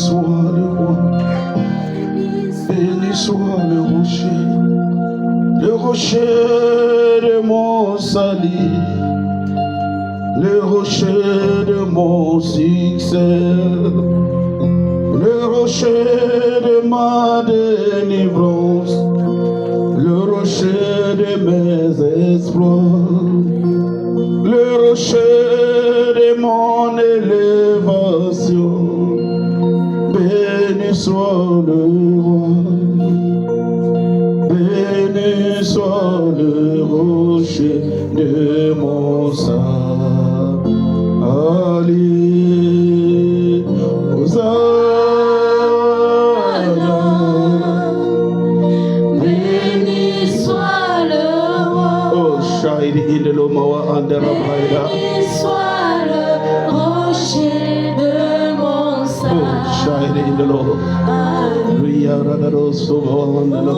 soit le roi, béni soit le rocher de mon salut, le rocher de mon succès, le rocher de ma délivrance, le rocher de mes exploits, le rocher de mon élévation. Béni soit le roi, béni soit le rocher de mon salut. Allez, Hosanna. Béni soit le roi. Oh, Shahidi Indelomawa Andarabaida. Béni soit le rocher de mon salut. Oh, Shahidi Indelo. Ria Radaro Somo Andelo.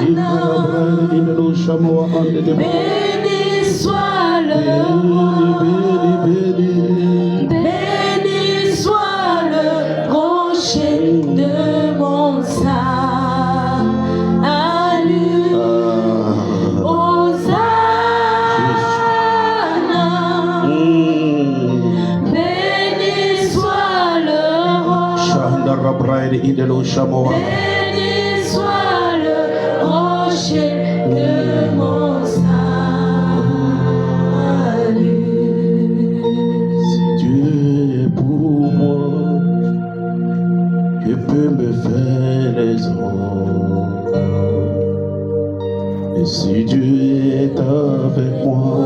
Indarabaida Indelo Shamoa Andelo. Béni soit le roi. Béni soit le rocher de mon salut. Hosanna. Béni soit le roi. Shandarabaida Indelo Shamoa. Béni soit le rocher de mon salut. Si Dieu est pour moi, que peut me faire les hommes? Et si Dieu est avec moi,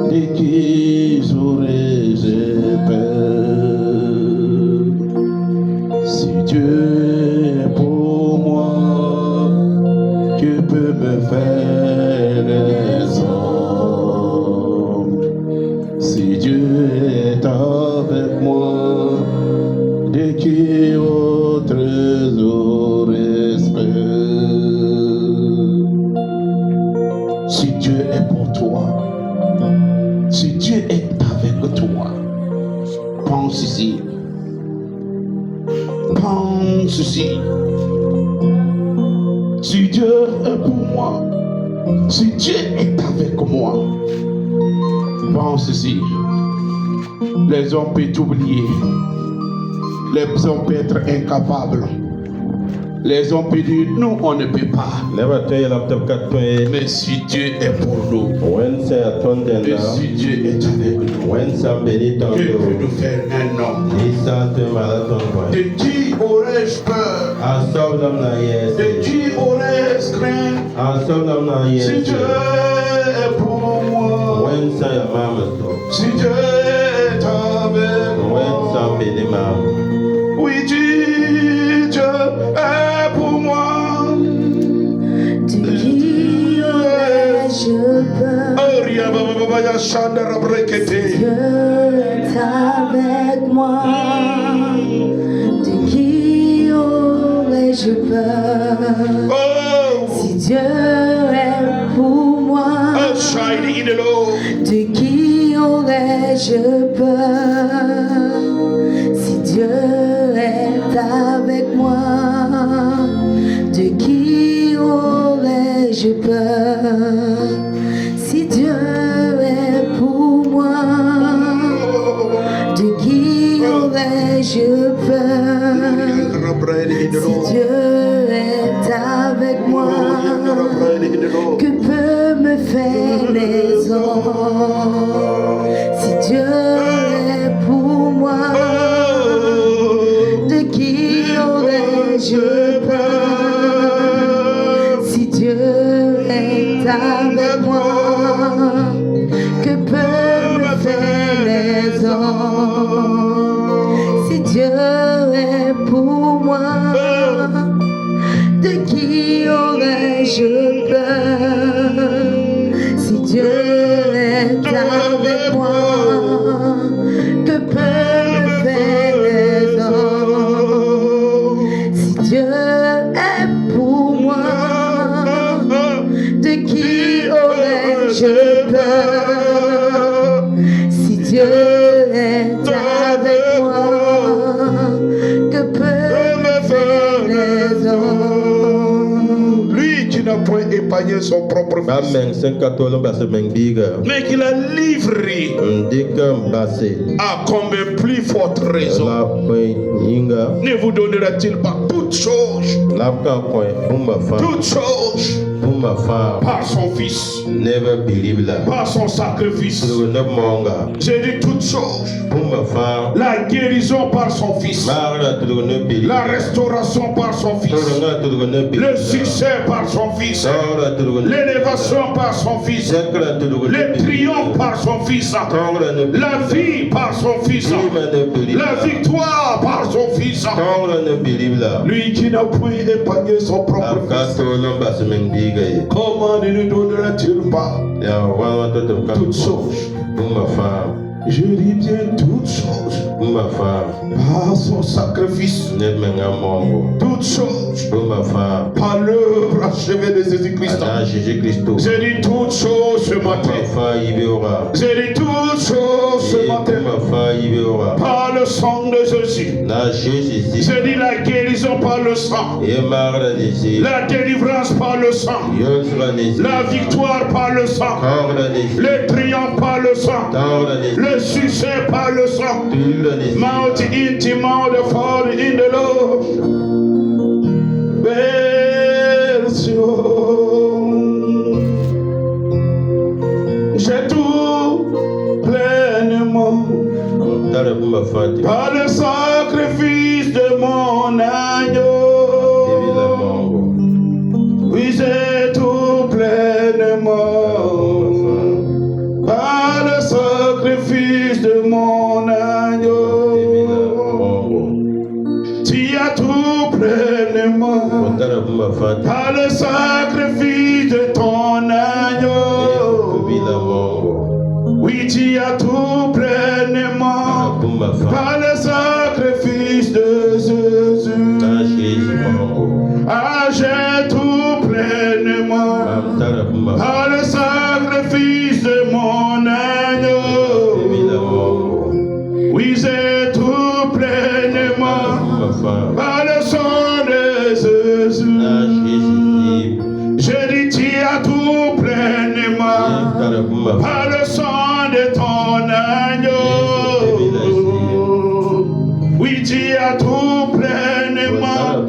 de qui j'aurais-je peur? Si Dieu est pour moi, que peut me faire les hommes? Si Dieu est avec moi, de qui autres aurais-je peur? Si Dieu est pour toi, si Dieu est avec toi, pense ici, pense ici. Si Dieu est pour moi, si Dieu est avec moi, pense ici. Les hommes peuvent t'oublier. Les hommes peuvent être incapables. Les hommes peuvent dire, nous, on ne peut pas. Mais si Dieu est pour nous, et si Dieu est avec nous, Dieu peut nous faire un homme. De qui aurais-je peur? De qui aurais-je crainte? Si Dieu est pour moi, si Dieu est avec moi, oui, Dieu est pour moi. De qui aurais-je peur? Oh, Ria Baba ya Chandra Brekete. Dieu est avec moi. De qui aurais-je peur? Oh, Si Dieu est pour moi, oh, shiny in the Lord. de qui aurais-je peur? Si Dieu est avec moi, de qui aurais-je peur? Si Dieu est pour moi, de qui aurais-je peur? Si Dieu est avec moi, que peut me faire les hommes? Si Dieu est pour moi, de qui aurais-je peur? Si Dieu est avec moi, que peut me faire les hommes? Si Dieu est pour moi, de qui aurais-je peur? Si Dieu est avec moi, que peut me faire les hommes? Si Dieu épargné son propre fils, mais qu'il a livré à combien plus forte raison ne vous donnera-t-il pas toutes choses par son fils, par son sacrifice. J'ai dit toutes choses. La guérison par son fils, la restauration par son fils, le succès par son fils, l'élévation par son fils, le triomphe par son fils, la vie par son fils, la victoire par son fils. Lui qui n'a point épargné son propre fils, comment ne nous donnera-t-il pas toutes choses? Je dis bien toutes choses par son sacrifice, toutes choses par l'œuvre achevée de Jésus-Christ. J'ai dit toutes choses ce matin. J'ai dit toutes choses ce matin par le sang de Jésus. J'ai dit la guérison par le sang, la délivrance par le sang, la victoire par le sang, le triomphe par le sang, le succès par le sang. Mount intimate the Father in the Lord. J'ai tout pleinement par le sacrifice de mon agneau. Oui, j'ai tout pleinement par le sacrifice de mon agneau. Tu as tout pleinement par le sacrifice de ton agneau. Oui, tu as tout pleinement par le sacrifice de Jésus. Ah, j'ai tout pleinement par le sacrifice de mon agneau. Oui, j'ai tout pleinement par le sang de Jésus. Je dis, tu as tout pleinement par le sang de ton agneau. Oui, tu as tout pleinement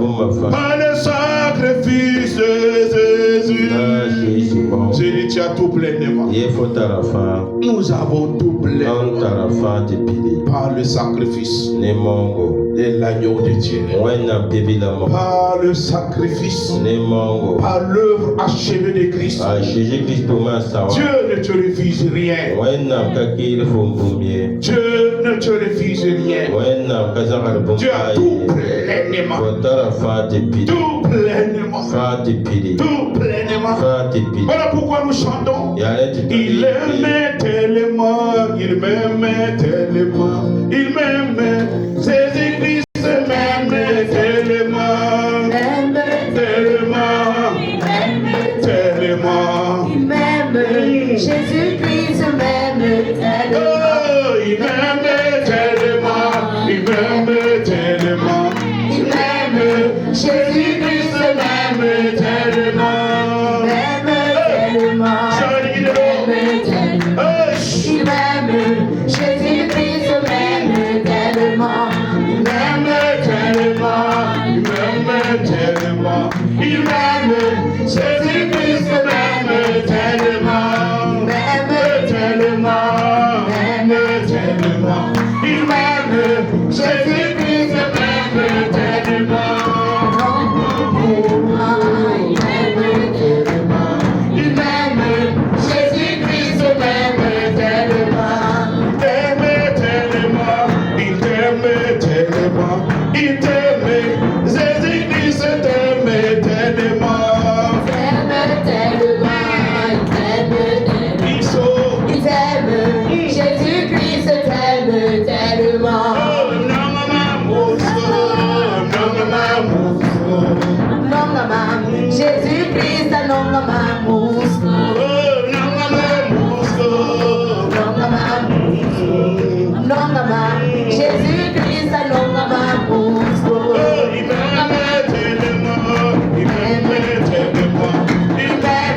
par le sacrifice de Jésus. Je dis, tu as tout pleinement. Nous avons tout pleinement par le sacrifice de l'agneau de Dieu, par le sacrifice, par l'œuvre achevée de Christ. Dieu ne te refuse rien. Dieu ne te refuse rien. Dieu a tout pleinement. Tout pleinement. Tout pleinement. Voilà pourquoi nous chantons. Il aimait tellement, il m'aimait tellement, il m'aimait. Jésus-Christ m'aimait tellement, tellement, tellement. Il m'aime, Jésus-Christ m'aime tellement. Oh, il m'aimait tellement, il m'aimait tellement. Il m'aime, Jésus-Christ m'aime tellement. Il m'aime, Jésus-Christ m'aime tellement. Il m'aime tellement. Il m'aime tellement. Il m'aime, Jésus-Christ m'aime tellement. M'aime tellement. M'aime tellement. Il m'aime, Jésus-Christ m'aime tellement. Il m'aime, Jésus-Christ m'aime tellement. Il t'aime tellement. Il t'aime. Jésus-Christ t'aime tellement. Il sauve. Il t'aime, Jésus-Christ t'aime tellement. Oh, non, maman, Non, maman, Jésus-Christ, non, maman, mousco. Non, maman, Jésus-Christ, non, maman, mousco. Il m'aime tellement. Il m'aime tellement. Il m'aime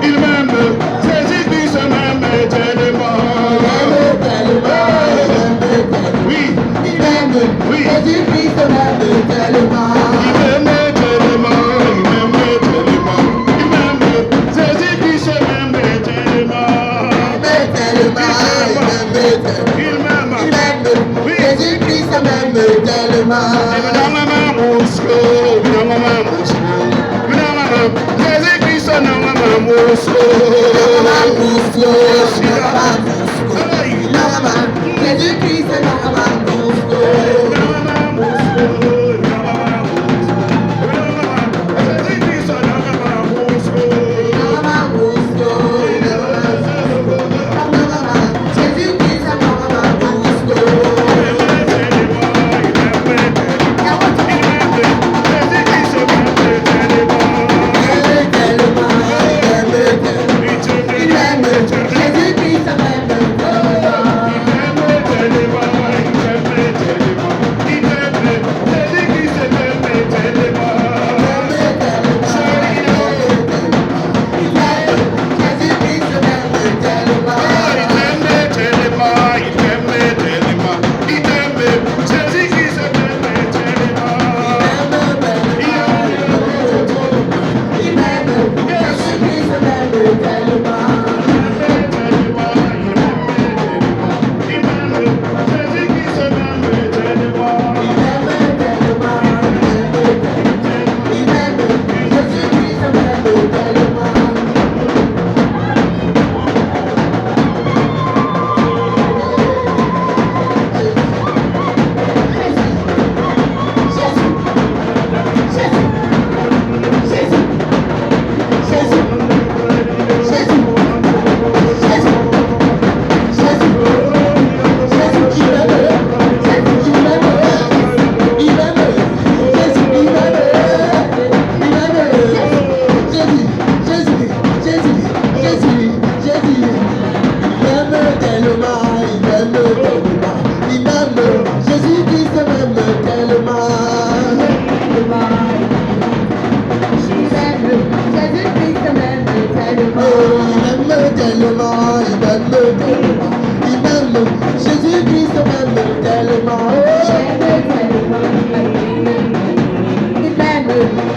Il m'aime, Jésus-Christ m'aime tellement. Oui, Il m'aime, oui. Jésus-Christ m'aime tellement. Il m'aime tellement, il m'aime, Jésus-Christ m'aime tellement. Il m'aime, oui. Jésus-Christ m'aime tellement.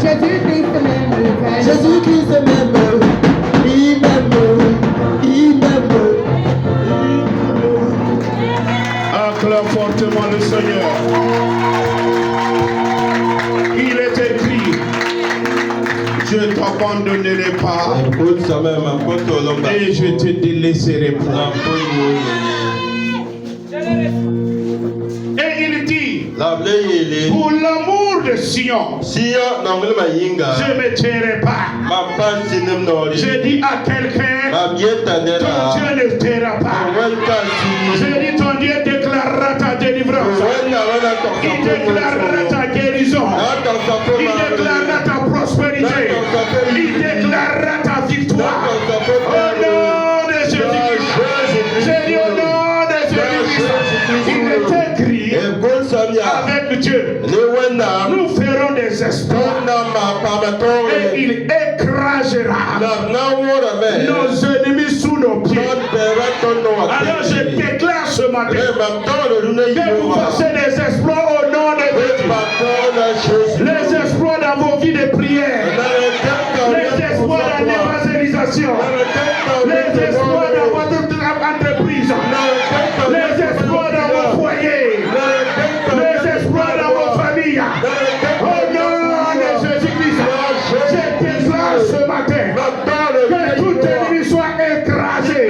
Jésus-Christ n'en Jésus-Christ m'aime, il m'aime, il m'aime. Acclame fortement le Seigneur. Il est écrit, je t'abandonnerai pas et je te délaisserai pas. Et il dit, pour l'amour de Sion, je ne me tairai pas. Je dis à quelqu'un, ton Dieu ne taira pas. Je dis, ton Dieu déclarera ta délivrance. Il déclarera ta guérison. Il déclarera ta prospérité. Il déclarera ta victoire. Au nom de Jésus-Christ. J'ai dit au nom de Jésus-Christ. Il est écrit avec Dieu. Nous ferons des exploits. Et il écrasera nos ennemis sous nos pieds. Alors je déclare ce matin que vous fassiez des exploits au nom de Jésus. Les exploits dans vos vies de prière. Les exploits dans l'évangélisation. Les exploits dans votre entreprise. Les exploits dans vos foyers. Les exploits dans vos familles. Au nom de Jésus-Christ, je déclare ce matin que tout ennemi soit écrasé.